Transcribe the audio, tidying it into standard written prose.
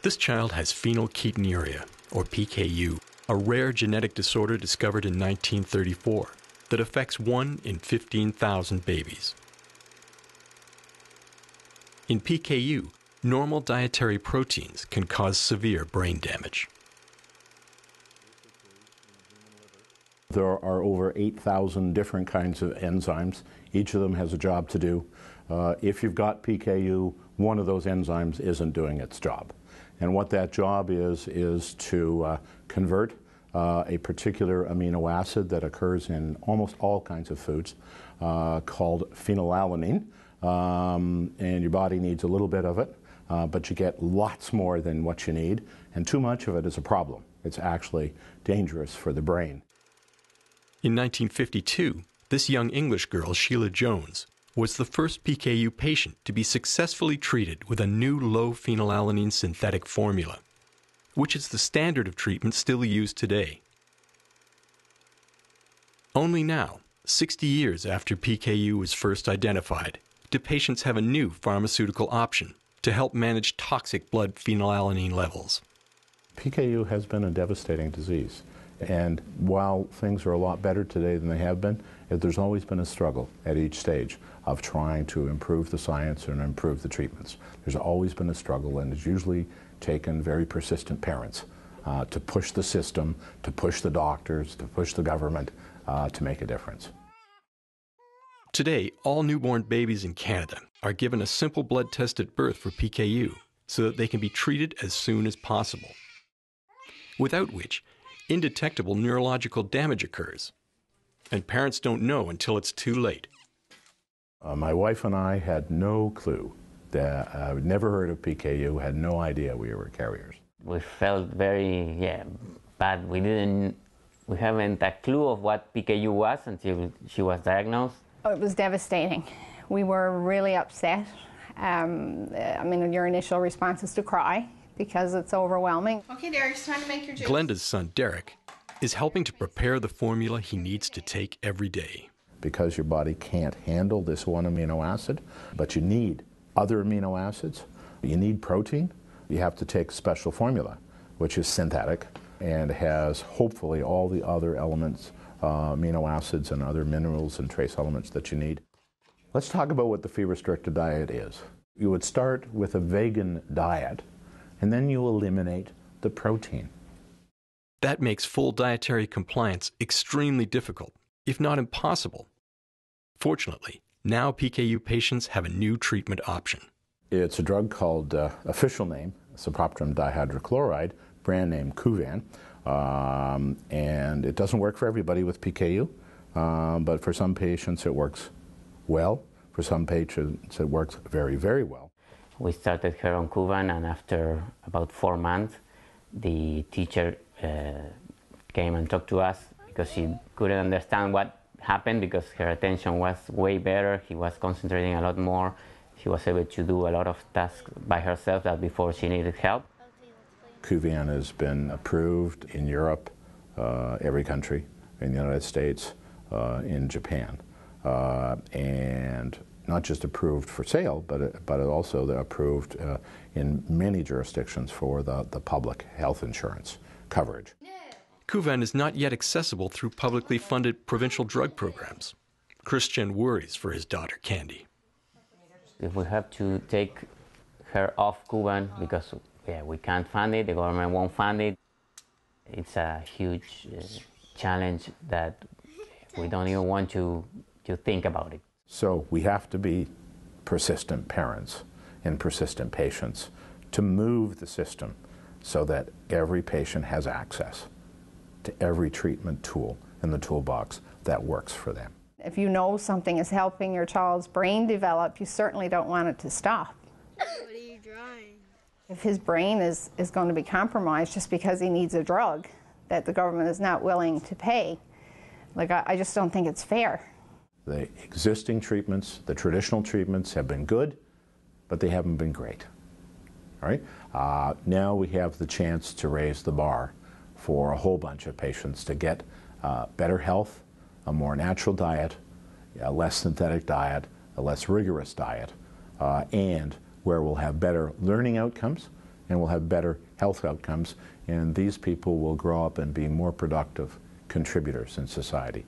This child has phenylketonuria, or PKU, a rare genetic disorder discovered in 1934 that affects 1 in 15,000 babies. In PKU, normal dietary proteins can cause severe brain damage. There are over 8,000 different kinds of enzymes. Each of them has a job to do. If you've got PKU, one of those enzymes isn't doing its job. And what that job is to convert a particular amino acid that occurs in almost all kinds of foods called phenylalanine. And your body needs a little bit of it, but you get lots more than what you need. And too much of it is a problem. It's actually dangerous for the brain. In 1952, this young English girl, Sheila Jones, was the first PKU patient to be successfully treated with a new low phenylalanine synthetic formula, which is the standard of treatment still used today. Only now, 60 years after PKU was first identified, do patients have a new pharmaceutical option to help manage toxic blood phenylalanine levels. PKU has been a devastating disease. And while things are a lot better today than they have been, there's always been a struggle at each stage of trying to improve the science and improve the treatments. There's always been a struggle, and it's usually taken very persistent parents to push the system, to push the doctors, to push the government to make a difference. Today, all newborn babies in Canada are given a simple blood test at birth for PKU so that they can be treated as soon as possible, without which indetectable neurological damage occurs, and parents don't know until it's too late. My wife and I had no clue. I'd never heard of PKU, had no idea we were carriers. We felt very bad. We haven't a clue of what PKU was until she was diagnosed. It was devastating. We were really upset. I mean, your initial response is to cry, because it's overwhelming. Okay, Derek, it's time to make your juice. Glenda's son, Derek, is helping to prepare the formula he needs to take every day. Because your body can't handle this one amino acid, but you need other amino acids, you need protein, you have to take a special formula, which is synthetic and has hopefully all the other elements, amino acids and other minerals and trace elements that you need. Let's talk about what the Phe-restricted diet is. You would start with a vegan diet, and then you eliminate the protein. That makes full dietary compliance extremely difficult, if not impossible. Fortunately, now PKU patients have a new treatment option. It's a drug called, official name, cypropirum dihydrochloride, brand name Kuvan, and it doesn't work for everybody with PKU, but for some patients it works well. For some patients it works very, very well. We started her on Kuvan, and after about 4 months, the teacher came and talked to us because she couldn't understand what happened because her attention was way better. He was concentrating a lot more. She was able to do a lot of tasks by herself that before she needed help. Kuvan has been approved in Europe, every country, in the United States, in Japan, and not just approved for sale, but also approved in many jurisdictions for the public health insurance coverage. Kuvan is not yet accessible through publicly funded provincial drug programs. Christian worries for his daughter, Candy. If we have to take her off Kuvan because we can't fund it, the government won't fund it, it's a huge challenge that we don't even want to think about it. So we have to be persistent parents and persistent patients to move the system so that every patient has access to every treatment tool in the toolbox that works for them. If you know something is helping your child's brain develop, you certainly don't want it to stop. What are you drawing? If his brain is going to be compromised just because he needs a drug that the government is not willing to pay, I just don't think it's fair. The existing treatments, the traditional treatments have been good, but they haven't been great. All right? Now we have the chance to raise the bar for a whole bunch of patients to get better health, a more natural diet, a less synthetic diet, a less rigorous diet, and where we'll have better learning outcomes and we'll have better health outcomes, and these people will grow up and be more productive contributors in society.